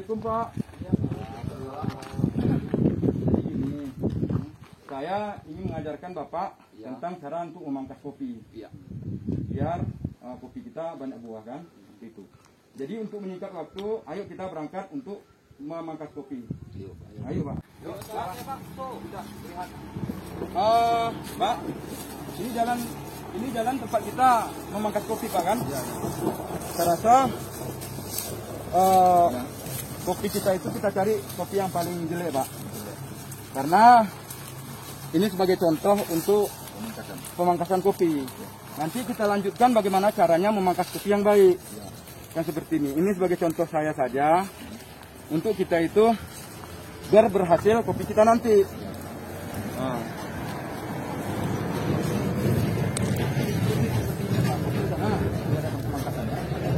Assalamualaikum Pak. Ini saya ingin mengajarkan Bapak tentang cara untuk memangkas kopi. Biar kopi kita banyak buah kan, seperti itu. Jadi untuk menyingkat waktu, ayo kita berangkat untuk memangkas kopi. Ayo Pak. Yuk, Pak. Tuh, sudah lihat. Pak, ini jalan tempat kita memangkas kopi Pak kan? Saya rasa kopi kita itu kita cari kopi yang paling jelek Pak. Karena ini sebagai contoh untuk pemangkasan kopi. Nanti kita lanjutkan bagaimana caranya memangkas kopi yang baik. Yang seperti ini. Ini sebagai contoh saya saja. Untuk kita itu biar berhasil kopi kita nanti.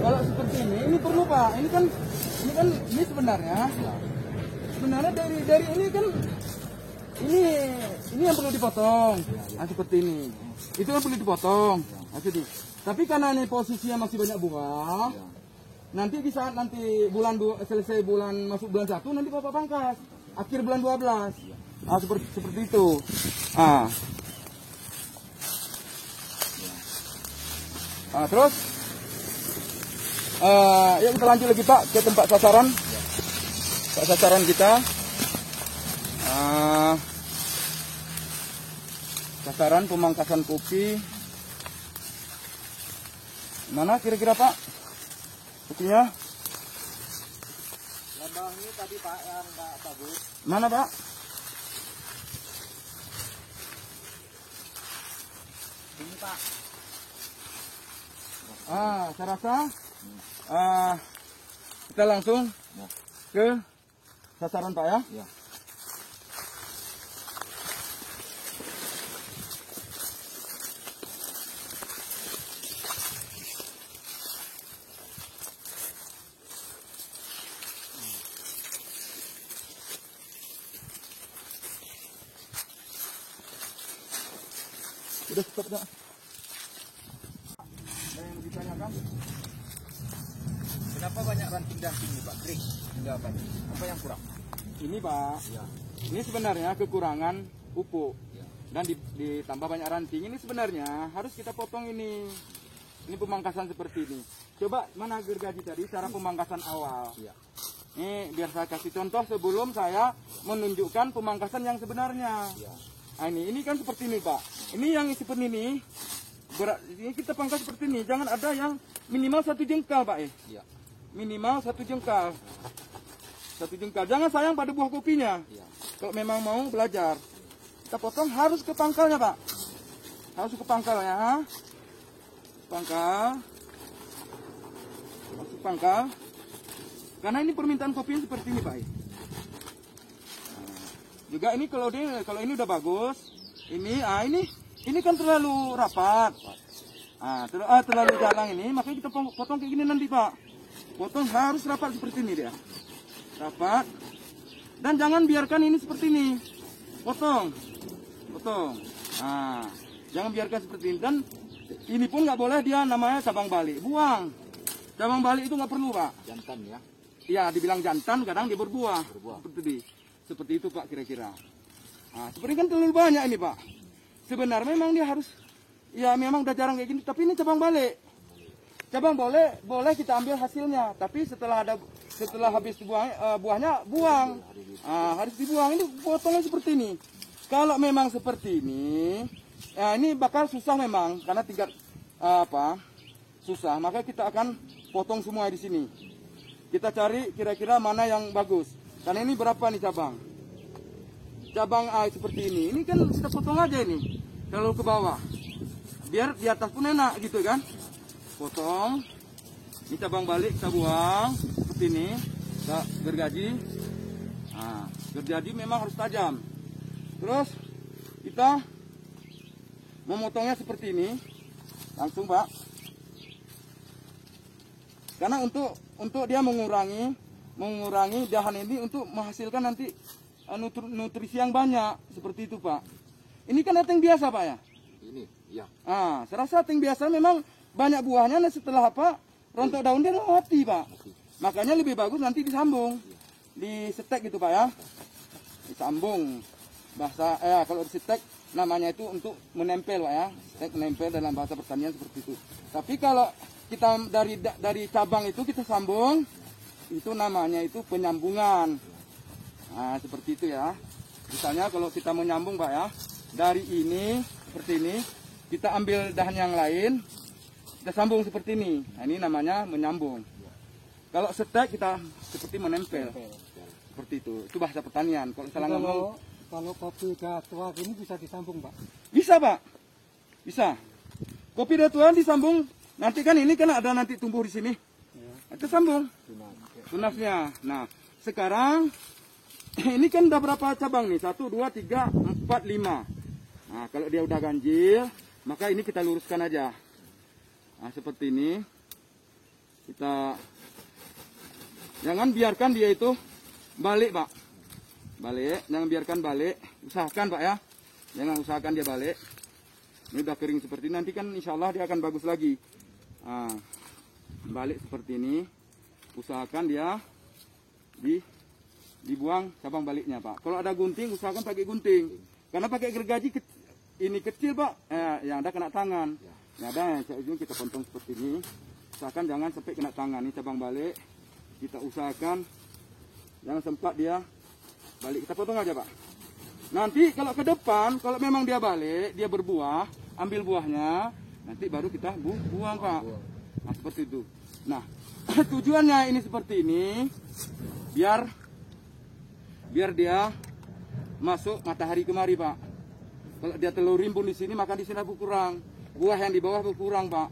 Kalau seperti ini perlu Pak. Ini sebenarnya dari ini kan ini yang perlu dipotong. Seperti ini. Itu yang perlu dipotong. Tapi karena ini posisinya masih banyak buah, nanti di saat nanti selesai masuk bulan 1 nanti Bapak pangkas. Akhir bulan 12. Seperti itu. Terus yuk kita lanjut lagi Pak ke tempat sasaran. Tempat sasaran kita. Sasaran pemangkasan kopi. Mana kira-kira Pak? Kopinya? Lambang ini tadi Pak yang nggak bagus. Mana Pak? Ini Pak. Saya rasa kita langsung ke sasaran Pak ya. Udah stop dah. Ada yang ditanyakan? Kenapa banyak ranting-ranting nih Pak? Kering. Enggak apa? Apa yang kurang? Ini Pak, ini sebenarnya kekurangan pupuk dan ditambah banyak ranting. Ini sebenarnya harus kita potong ini. Ini pemangkasan seperti ini. Coba mana gergaji tadi cara pemangkasan awal. Ini biar saya kasih contoh sebelum saya menunjukkan pemangkasan yang sebenarnya. Ini kan seperti ini Pak. Ini yang seperti ini. Ini kita pangkas seperti ini. Jangan ada yang minimal 1 jengkal Pak. Minimal 1 jengkal. 1 jengkal. Jangan sayang pada buah kopinya. Kalau memang mau belajar, kita potong harus ke pangkalnya Pak. Harus ke pangkalnya. Pangkal. Masuk pangkal. Karena ini permintaan kopinya seperti ini Pak. Juga ini kalau ini udah bagus, ini kan terlalu rapat, terlalu jarang ini, makanya kita potong kayak gini nanti Pak. Potong harus rapat seperti ini dia, rapat, dan jangan biarkan ini seperti ini, potong, jangan biarkan seperti ini, dan ini pun nggak boleh dia namanya cabang balik, buang, cabang balik itu nggak perlu Pak. Jantan ya? Iya, dibilang jantan, kadang dia berbuah. Seperti itu Pak kira-kira. Seperti kan terlalu banyak ini Pak. Sebenarnya memang dia harus, memang udah jarang kayak gini. Tapi ini cabang balik. Cabang boleh kita ambil hasilnya. Tapi setelah habis buahnya buang. Harus dibuang. Ini potongnya seperti ini. Kalau memang seperti ini, ini bakal susah memang karena tingkat susah. Maka kita akan potong semua di sini. Kita cari kira-kira mana yang bagus. Karena ini berapa nih cabang? Cabang seperti ini. Ini kan kita potong aja ini. Kalau ke bawah. Biar di atas pun enak gitu kan. Potong. Ini cabang balik kita buang. Seperti ini. Kita gergaji. Gergaji memang harus tajam. Terus kita memotongnya seperti ini. Langsung Pak. Karena untuk dia mengurangi dahan ini untuk menghasilkan nanti nutrisi yang banyak seperti itu Pak. Ini kan ting biasa Pak ya? Ini, ya. Saya rasa ting biasa memang banyak buahnya. Setelah rontok daun dia mati Pak. Makanya lebih bagus nanti disambung. di setek gitu Pak ya. Disambung. Bahasa kalau di setek namanya itu untuk menempel Pak ya. Setek menempel dalam bahasa pertanian seperti itu. Tapi kalau kita dari cabang itu kita sambung, itu namanya itu penyambungan. Nah, seperti itu ya. Misalnya kalau kita mau nyambung Pak ya, dari ini seperti ini, kita ambil dahan yang lain, kita sambung seperti ini. Nah, ini namanya menyambung. Kalau setek kita seperti menempel. Seperti itu bahasa pertanian. Kalau salah ngomong, kalau kopi udah tua gini bisa disambung Pak? bisa Pak, bisa. Kopi udah tua disambung. Nanti kan ini kan ada nanti tumbuh di sini. Kita sambung tunasnya. Nah, sekarang ini kan udah berapa cabang nih? 1, 2, 3, 4, 5. Nah, kalau dia udah ganjil, maka ini kita luruskan aja. Nah, seperti ini. Kita jangan biarkan dia itu balik, Pak. Balik, jangan biarkan balik. Usahakan, Pak ya. Jangan usahakan dia balik. Ini udah kering seperti ini. Nanti kan insya Allah dia akan bagus lagi. Nah, balik seperti ini. Usahakan dia dibuang cabang baliknya Pak. Kalau ada gunting usahakan pakai gunting. Karena pakai gergaji ini kecil Pak, yang ada kena tangan. Yang ada yang kita potong seperti ini. Usahakan jangan sampai kena tangan. Ini cabang balik. Kita usahakan jangan sempat dia balik. Kita potong aja Pak. Nanti kalau ke depan, kalau memang dia balik, dia berbuah, ambil buahnya, nanti baru kita buang Pak. Nah seperti itu. Nah tujuannya ini seperti ini, biar dia masuk matahari kemari Pak. Kalau dia telur rimbun di sini, maka di sini berkurang. Buah yang di bawah berkurang Pak.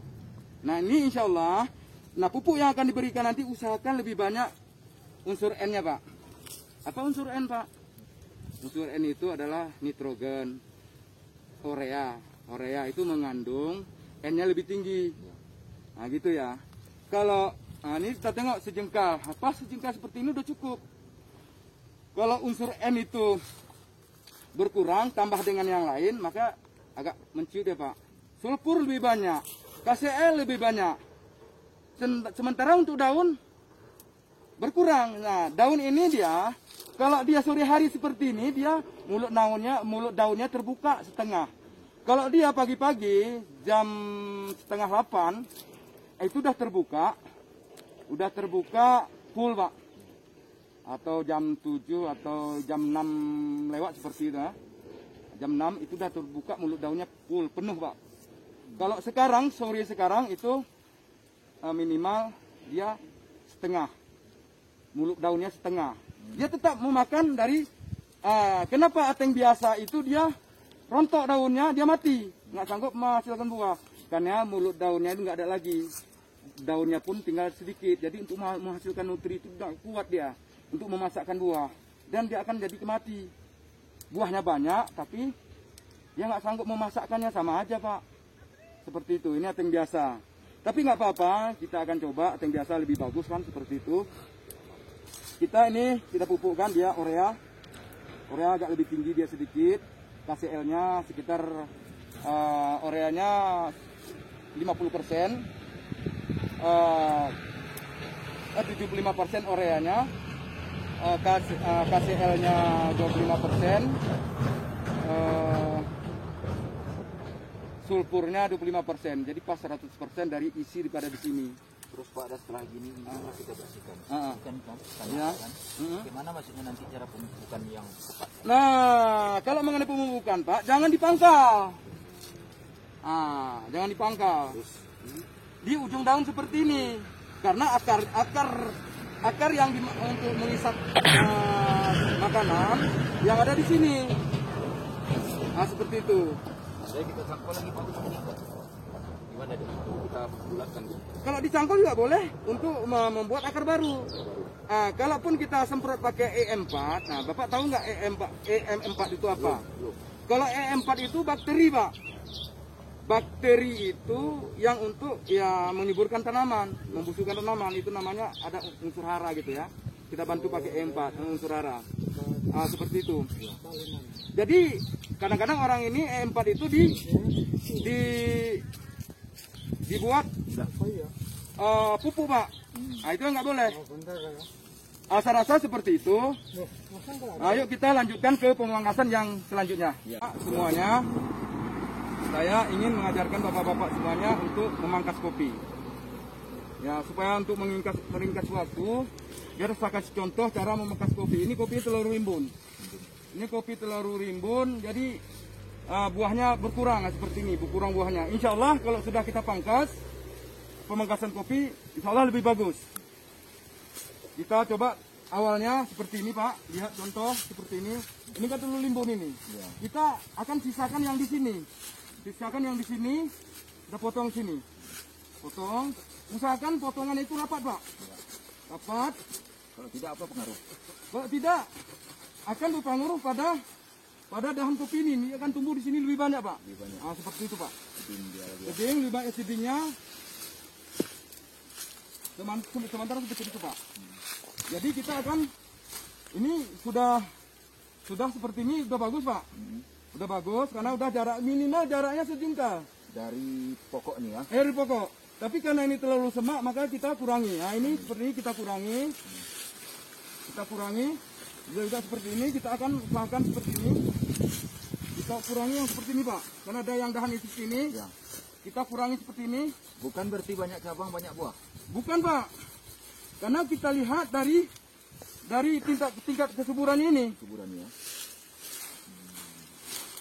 Nah ini insya Allah, nah pupuk yang akan diberikan nanti usahakan lebih banyak unsur N-nya Pak. Apa unsur N Pak? Unsur N itu adalah nitrogen, urea. Urea itu mengandung N-nya lebih tinggi. Nah gitu ya. Kalau ini kita tengok sejengkal. Pas sejengkal seperti ini udah cukup. Kalau unsur N itu berkurang tambah dengan yang lain, maka agak menciut ya Pak. Sulfur lebih banyak, KCl lebih banyak. Sementara untuk daun berkurang. Nah daun ini dia, kalau dia sore hari seperti ini, dia mulut daunnya terbuka setengah. Kalau dia pagi-pagi jam 7:30 itu udah terbuka full Pak. Atau jam 7 atau jam 6 lewat seperti itu ya. Jam 6 itu udah terbuka mulut daunnya full penuh Pak. Kalau sekarang sore sekarang itu minimal dia setengah. Mulut daunnya setengah. Dia tetap memakan dari kenapa ateng biasa itu dia rontok daunnya, dia mati, nggak sanggup menghasilkan buah. Karena mulut daunnya itu nggak ada lagi. Daunnya pun tinggal sedikit. Jadi untuk menghasilkan nutri itu nggak kuat dia untuk memasakkan buah. Dan dia akan jadi mati. Buahnya banyak, tapi dia nggak sanggup memasakkannya, sama aja Pak. Seperti itu. Ini ateng biasa. Tapi nggak apa-apa, kita akan coba ateng biasa lebih bagus kan, seperti itu. Kita pupukkan dia urea. Urea agak lebih tinggi dia sedikit. KCl-nya sekitar ureanya 50%. 75% ureanya. KCl-nya 25%. Sulfurnya 25%. Jadi pas 100% dari isi daripada di sini. Terus Pak, ada setelah gini kita bersihkan. Ya. Bagaimana maksudnya nanti cara pemupukan yang tepat? Nah, kalau mengenai pemupukan Pak, jangan dipangkal. Jangan dipangkal. Terus Di ujung daun seperti ini, karena akar yang untuk mengisap makanan yang ada di sini. Nah, seperti itu. saya kita cangkul lagi Pak. Gimana deh? Kita bulatkan. Kalau dicangkul juga boleh untuk membuat akar baru. Kalaupun kita semprot pakai EM4, nah Bapak tahu nggak EM4 itu apa? Kalau EM4 itu bakteri Pak. Bakteri itu yang untuk ya menyuburkan tanaman, membusukkan tanaman, itu namanya ada unsur hara gitu ya. Kita bantu pakai EM4 unsur hara. Seperti itu. Jadi kadang-kadang orang ini EM4 itu dibuat pupuk Pak. Itu nggak boleh. Saya rasa seperti itu. Loh, masa enggak ada? Ayo kita lanjutkan ke pemangkasan yang selanjutnya. Ya. Semuanya, saya ingin mengajarkan bapak-bapak semuanya untuk memangkas kopi. Ya, supaya untuk meringkas waktu, biar saya kasih contoh cara memangkas kopi. Ini kopi telur rimbun. Ini kopi telur rimbun, jadi buahnya berkurang seperti ini, berkurang buahnya. Insya Allah kalau sudah kita pangkas, pemangkasan kopi insya Allah lebih bagus. Kita coba awalnya seperti ini Pak, lihat contoh seperti ini. Ini kan telur limbun ini. Ya. Kita akan sisakan yang di sini. Sisakan yang di sini, kita potong sini. Potong. Usahakan potongan itu rapat Pak. Rapat. Kalau tidak apa pengaruh? Kalau tidak akan berpengaruh pada dahan kopi ini. Ini akan tumbuh di sini lebih banyak Pak. Lebih banyak. Nah, seperti itu Pak. Dia lagi. Jadi lebih banyak acidnya. Sementara seperti itu Pak. Jadi kita akan ini sudah seperti ini, sudah bagus Pak. Udah bagus karena udah jarak minimal jaraknya sejengkal Dari pokok nih ya. dari pokok. Tapi karena ini terlalu semak maka kita kurangi. Nah ini seperti ini kita kurangi. Kita kurangi. Juga seperti ini kita akan usahakan seperti ini. Kita kurangi yang seperti ini Pak. Karena ada yang dahan itu sini. Ya. Kita kurangi seperti ini. Bukan berarti banyak cabang, banyak buah. Bukan Pak. Karena kita lihat dari tingkat kesuburan ini. Kuburannya.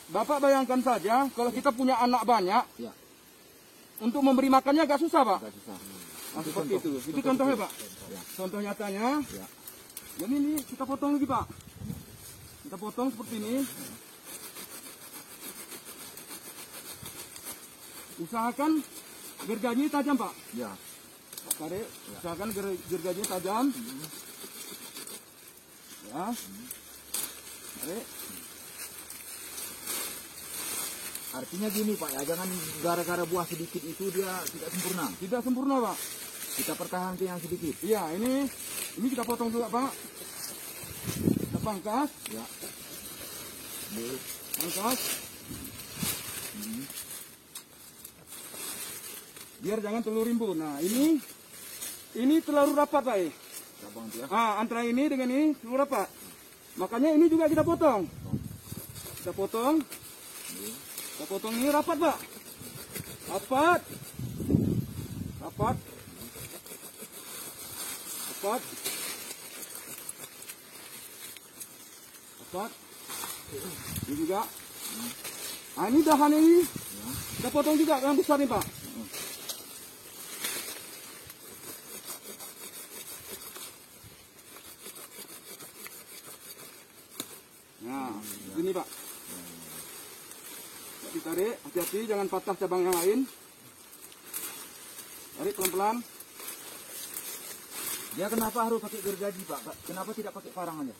Bapak bayangkan saja kalau kita punya anak banyak, Ya. untuk memberi makannya agak susah Pak. Agak susah. Nah, seperti itu. Itu contohnya Pak. Ya. Contoh nyatanya. Ya. Jadi ini kita potong lagi Pak. Kita potong seperti ini. Usahakan gergajinya tajam Pak. Ya. Tarik. Usahakan gergajinya tajam. Ya. Tarik. Artinya gini Pak ya, jangan gara-gara buah sedikit itu dia tidak sempurna. Tidak sempurna Pak. Kita pertahankan yang sedikit. Iya, ini kita potong juga Pak. Kita pangkas, Ya. pangkas. Biar jangan telur rimbun. Nah, ini terlalu rapat Pak. Cabang itu ya. Antara ini dengan ini terlalu rapat. Makanya ini juga kita potong. Kita potong. Kita potong ini rapat Pak. Rapat. Rapat. Rapat. Rapat. Ini juga. Nah ini dahan ini. Kita potong juga yang besar nih Pak. Nah, ini Pak. Ditarik, hati-hati jangan patah cabang yang lain. Tarik pelan-pelan. Dia kenapa harus pakai gergaji Pak? Kenapa tidak pakai parang aja?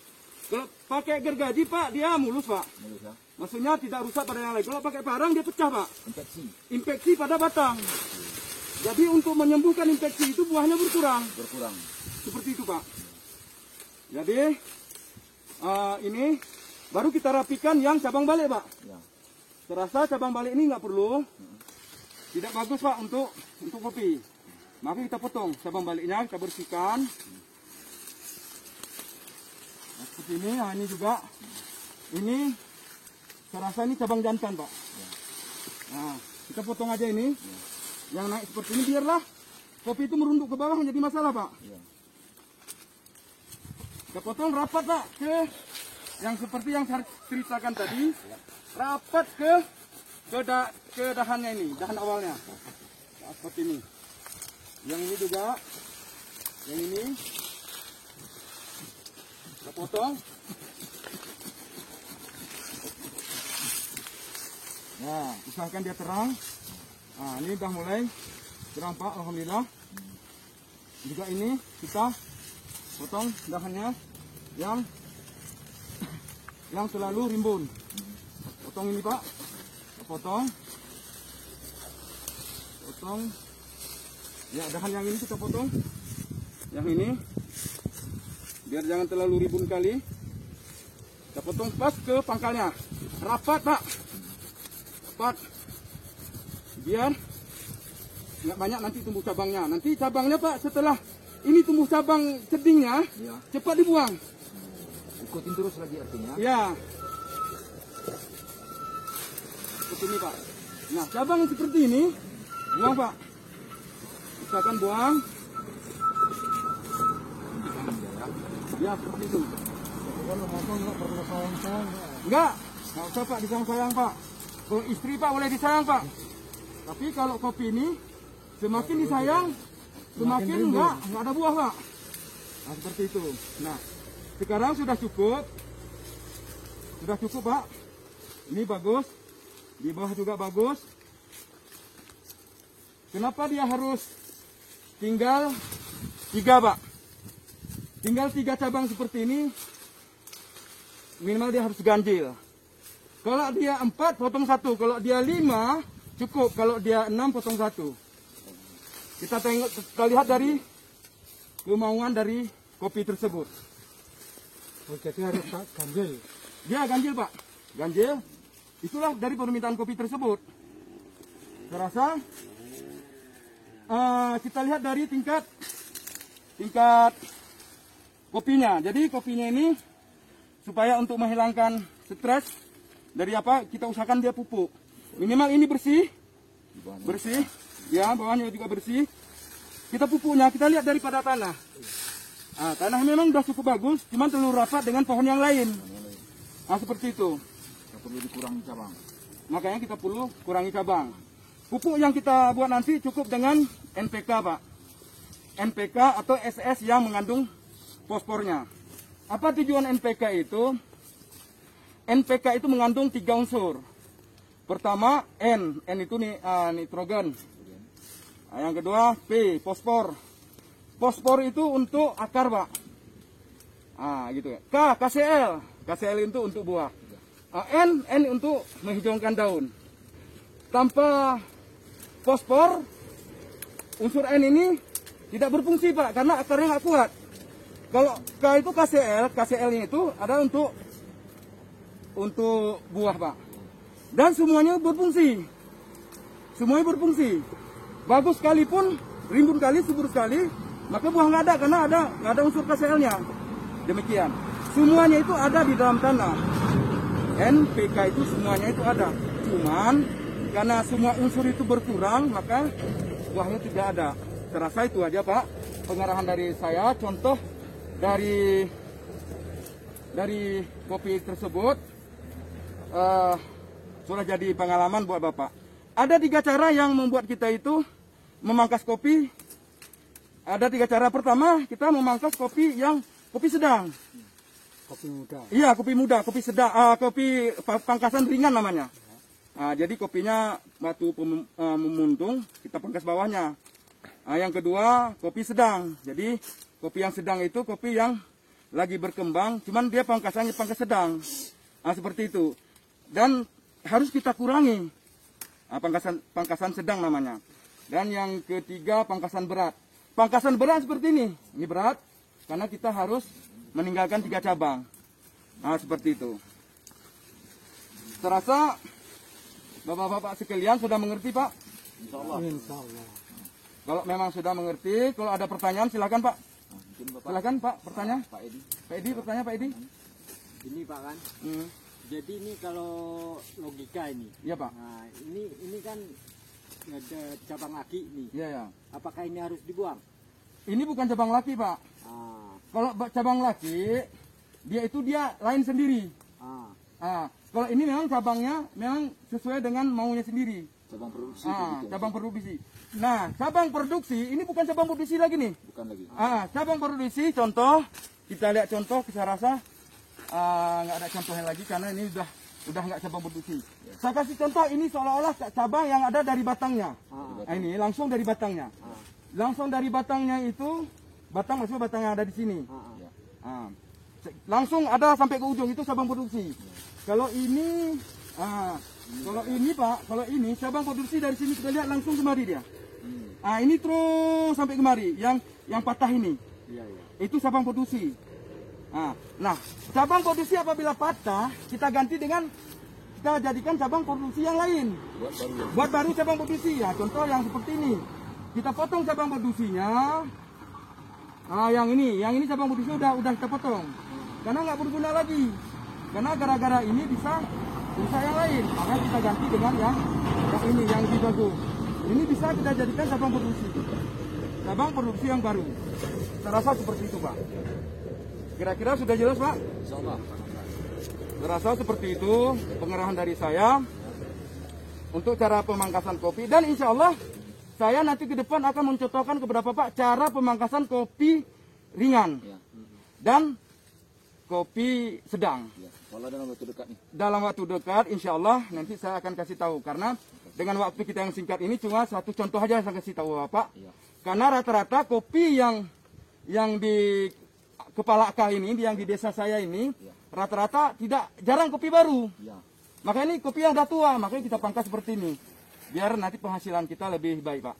Kalau pakai gergaji Pak, dia mulus Pak. Mulus ya. Maksudnya tidak rusak pada yang lain. Kalau pakai parang dia pecah Pak. Infeksi. Infeksi pada batang. Jadi untuk menyembuhkan infeksi itu buahnya berkurang. Berkurang. Seperti itu Pak. Jadi ini baru kita rapikan yang cabang balik Pak. Ya. Terasa cabang balik ini nggak perlu. Tidak bagus Pak untuk kopi. Maka kita potong cabang baliknya, kita bersihkan. Nah, seperti ini, nah ini juga. Ini saya rasa ini cabang jantan Pak. Nah, kita potong aja ini. Yang naik seperti ini biarlah kopi itu merunduk ke bawah jadi masalah Pak. Ya. Kita potong rapat Pak ke yang seperti yang saya ceritakan tadi. Rapat ke dahannya ini, dahan awalnya. Nah, seperti ini. Yang ini juga. Yang ini. Kita potong. Nah, usahakan dia terang. Nah, ini udah mulai terang Pak, alhamdulillah. Juga ini kita potong dahannya yang selalu rimbun. Potong ini Pak. Potong. Potong. Ya, dahan yang ini kita potong. Yang ini. Biar jangan terlalu rimbun kali. Kita potong pas ke pangkalnya. Rapat Pak. Rapat. Biar nggak banyak nanti tumbuh cabangnya. Nanti cabangnya Pak setelah ini tumbuh cabang cedingnya, Iya. cepat dibuang. Ikutin terus lagi artinya. Ya. Seperti ini Pak. Nah, cabang seperti ini, buang Pak. Misalkan buang. Ya, seperti itu. Kalau ngomong nggak perlu sayang-sayang. Enggak usah Pak, disayang-sayang Pak. Kalau istri Pak boleh disayang Pak. Tapi kalau kopi ini, semakin disayang, semakin enggak ada buah Pak. Nah, seperti itu. Nah, sekarang sudah cukup. Sudah cukup Pak. Ini bagus. Di bawah juga bagus. Kenapa dia harus tinggal 3 Pak? Tinggal 3 cabang seperti ini. Minimal dia harus ganjil. Kalau dia 4 potong 1. Kalau dia 5 cukup. Kalau dia 6 potong 1. Kita lihat dari kemauan dari kopi tersebut. Oh, jadi harus ganjil. Dia ganjil Pak. Ganjil. Itulah dari permintaan kopi tersebut. Saya rasa kita lihat dari tingkat kopinya. Jadi kopinya ini supaya untuk menghilangkan stres dari apa, kita usahakan dia pupuk. Minimal ini bersih. Bersih. Ya, bawahnya juga bersih. Kita pupuknya, kita lihat daripada tanah. Tanah memang sudah cukup bagus, cuma terlalu rapat dengan pohon yang lain. Seperti itu. Perlu dikurangi cabang. Makanya kita perlu kurangi cabang. Pupuk yang kita buat nanti cukup dengan NPK Pak. NPK atau SS yang mengandung fosfornya. Apa tujuan NPK itu? NPK itu mengandung 3 unsur. Pertama N itu nitrogen. Yang kedua P, fosfor. Fosfor itu untuk akar Pak. Gitu ya. K, KCl. KCl itu untuk buah. N untuk menghijaukan daun. Tanpa fosfor, unsur N ini tidak berfungsi Pak, karena akarnya nggak kuat. Kalau K itu KCl-nya itu ada untuk buah Pak. Dan semuanya berfungsi. Semuanya berfungsi. Bagus sekalipun, rimbun kali, subur sekali, maka buah nggak ada karena nggak ada unsur KCl-nya. Demikian. Semuanya itu ada di dalam tanah. NPK itu semuanya itu ada. Cuman karena semua unsur itu berkurang, maka buahnya tidak ada. Saya rasa itu aja Pak pengarahan dari saya. Contoh dari kopi tersebut sudah jadi pengalaman buat Bapak. Ada 3 cara yang membuat kita itu memangkas kopi. Ada 3 cara. Pertama, kita memangkas kopi yang kopi sedang. Kopi muda. Iya, kopi muda, kopi sedang, kopi pangkasan ringan namanya. Jadi kopinya batu memuntung, kita pangkas bawahnya. Yang kedua, kopi sedang. Jadi kopi yang sedang itu kopi yang lagi berkembang, cuman dia pangkasannya pangkas sedang. Seperti itu. Dan harus kita kurangi. Pangkasan sedang namanya. Dan yang ketiga, pangkasan berat. Pangkasan berat seperti ini. Ini berat karena kita harus meninggalkan 3 cabang. Seperti itu. Terasa Bapak-bapak sekalian sudah mengerti Pak? Insyaallah. Insyaallah. Kalau memang sudah mengerti, kalau ada pertanyaan silakan Pak. Mungkin Bapak. Silakan Pak, bertanya. Pak Edi. Pak Edi, bertanya Pak Edi. Ini Pak kan, jadi ini kalau logika ini, Iya Pak. nah ini kan ada cabang laki nih, Iya ya. apakah ini harus dibuang? Ini bukan cabang laki Pak. Kalau cabang laki, dia lain sendiri. Kalau ini memang cabangnya memang sesuai dengan maunya sendiri. Cabang produksi. begitu. Cabang produksi. Nah, cabang produksi ini bukan cabang produksi lagi nih. Bukan lagi. Cabang produksi, contoh kita lihat contoh, saya rasa nggak ada contohnya lagi karena ini udah nggak cabang produksi. Saya kasih contoh, ini seolah-olah cabang yang ada dari batangnya. Ini langsung dari batangnya. Langsung dari batangnya itu, maksudnya batang yang ada di sini. Langsung ada sampai ke ujung, itu cabang produksi. Kalau ini Pak, kalau ini cabang produksi dari sini kita lihat langsung kemari dia. Ini terus sampai kemari, yang patah ini. Itu cabang produksi. Nah, cabang produksi apabila patah, kita jadikan cabang produksi yang lain. Buat baru cabang produksi ya. Contoh yang seperti ini. Kita potong cabang produksinya, Yang ini cabang putusnya udah kita potong. Karena nggak berguna lagi. Karena gara-gara ini bisa rusak yang lain. Maka kita ganti dengan yang ini, yang lebih bagus. Ini bisa kita jadikan cabang produksi yang baru. Saya rasa seperti itu, Pak. Kira-kira sudah jelas, Pak? Insyaallah. Saya rasa seperti itu pengarahan dari saya untuk cara pemangkasan kopi. Dan insya Allah saya nanti ke depan akan mencontohkan kepada Bapak cara pemangkasan kopi ringan Ya. dan kopi sedang. Ya. Kalau dalam waktu dekat nih. Dalam waktu dekat insya Allah nanti saya akan kasih tahu. Karena dengan waktu kita yang singkat ini cuma satu contoh aja saya kasih tahu Bapak. Ya. Karena rata-rata kopi yang di Kepala K ini, yang di desa saya ini, rata-rata jarang kopi baru. Ya. Maka ini kopi yang udah tua, makanya kita pangkas seperti ini. Biar nanti penghasilan kita lebih baik, Pak.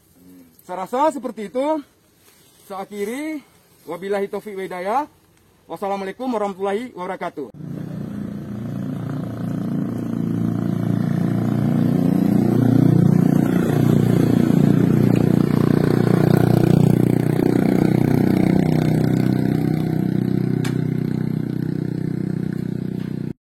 Saya rasa seperti itu. Saya akhiri. Wabillahi taufiq wa hidayah. Wassalamualaikum warahmatullahi wabarakatuh.